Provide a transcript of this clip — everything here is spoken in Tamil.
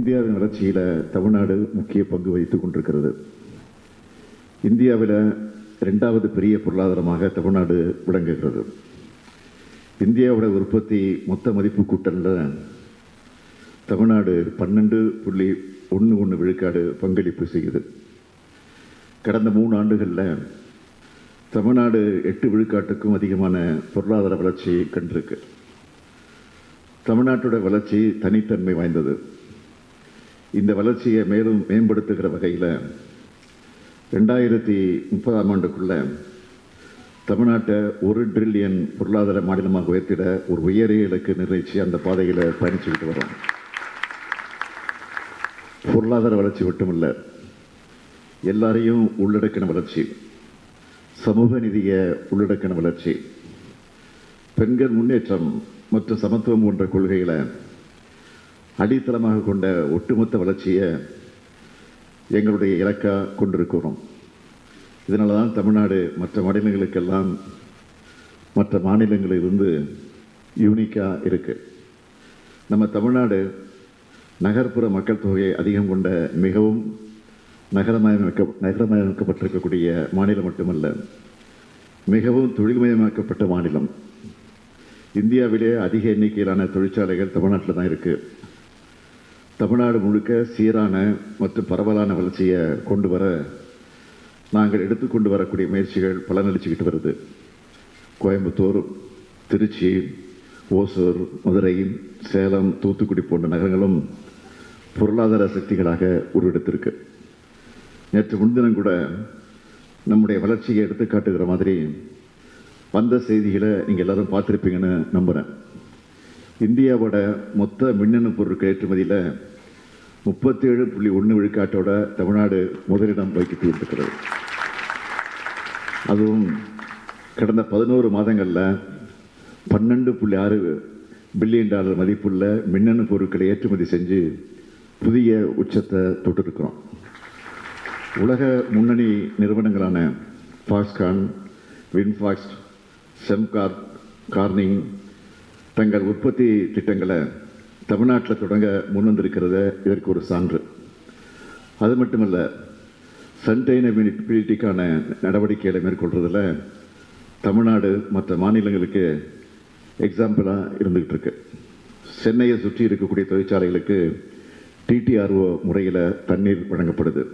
இந்தியாவின் வளர்ச்சியில் தமிழ்நாடு முக்கிய பங்கு வகித்துக் கொண்டிருக்கிறது. இந்தியாவில் 2வது பெரிய பொருளாதாரமாக தமிழ்நாடு விளங்குகிறது. இந்தியாவோட உற்பத்தி மொத்த மதிப்பு கூட்டலில் தமிழ்நாடு 12.11 விழுக்காடு பங்களிப்பு செய்யுது. கடந்த 3 ஆண்டுகளில் தமிழ்நாடு 8 விழுக்காட்டுக்கும் அதிகமான பொருளாதார வளர்ச்சி கண்டிருக்கு. தமிழ்நாட்டோட வளர்ச்சி தனித்தன்மை வாய்ந்தது. இந்த வளர்ச்சியை மேலும் மேம்படுத்துகிற வகையில் 2030ஆம் ஆண்டுக்குள்ள தமிழ்நாட்டை 1 டிரில்லியன் பொருளாதார மாநிலமாக உயர்த்திட ஒரு உயரிய இலக்கு நிர்ணயித்து அந்த பாதையில் பயணிச்சுக்கிட்டு வரோம். பொருளாதார வளர்ச்சி மட்டுமில்ல, எல்லாரையும் உள்ளடக்கின வளர்ச்சி, சமூக நிதியை உள்ளடக்கின வளர்ச்சி, பெண்கள் முன்னேற்றம் மற்றும் சமத்துவம் போன்ற கொள்கைகளை அடித்தளமாக கொண்ட ஒட்டுமொத்த வளர்ச்சியை எங்களுடைய இலக்காக கொண்டிருக்கிறோம். இதனால தான் தமிழ்நாடு மற்ற மாநிலங்களுக்கெல்லாம் மற்ற மாநிலங்களிலிருந்து யூனிக்காக இருக்குது. நம்ம தமிழ்நாடு நகர்ப்புற மக்கள் தொகையை அதிகம் கொண்ட மிகவும் நகரமயமாக்கப்பட்டிருக்கக்கூடிய மாநிலம் மட்டுமல்ல, மிகவும் தொழில்மயமாக்கப்பட்ட மாநிலம். இந்தியாவிலே அதிக எண்ணிக்கையிலான தொழிற்சாலைகள் தமிழ்நாட்டில் தான் இருக்குது. தமிழ்நாடு முழுக்க சீரான மற்றும் பரவலான வளர்ச்சியை கொண்டு வர நாங்கள் எடுத்துக்கொண்டு வரக்கூடிய முயற்சிகள் பலனளிச்சுக்கிட்டு வருது. கோயம்புத்தூர், திருச்சி, ஓசூர், மதுரை, சேலம், தூத்துக்குடி போன்ற நகரங்களும் பொருளாதார சக்திகளாக உருவெடுத்திருக்கு. நேற்று முன்தினம் கூட நம்முடைய வளர்ச்சியை எடுத்துக்காட்டுகிற மாதிரி வந்த செய்திகளை நீங்கள் எல்லாரும் பார்த்துருப்பீங்கன்னு நம்புகிறேன். இந்தியாவோட மொத்த மின்னணு பொருட்கள் ஏற்றுமதியில் 37.1 விழுக்காட்டோட தமிழ்நாடு முதலிடம் வகித்து இருக்கிறது. அதுவும் கடந்த 11 மாதங்களில் $12.6 பில்லியன் மதிப்புள்ள மின்னணு பொருட்களை ஏற்றுமதி செஞ்சு புதிய உச்சத்தை தொட்டிருக்கிறோம். உலக முன்னணி நிறுவனங்களான ஃபாக்ஸ்கான், வின்ஃபாக்ஸ், செம்கார், கார்னிங் தங்கள் உற்பத்தி திட்டங்களை தமிழ்நாட்டில் தொடங்க முன்வந்திருக்கிறத இதற்கு ஒரு சான்று. அது மட்டுமல்ல, சஸ்டைனபிலிட்டிக்கான நடவடிக்கைகளை மேற்கொள்றதில் தமிழ்நாடு மற்ற மாநிலங்களுக்கு எக்ஸாம்பிளாக இருந்துகிட்டு இருக்கு. சென்னையை சுற்றி இருக்கக்கூடிய தொழிற்சாலைகளுக்கு TTRO முறையில் தண்ணீர் வழங்கப்படுது.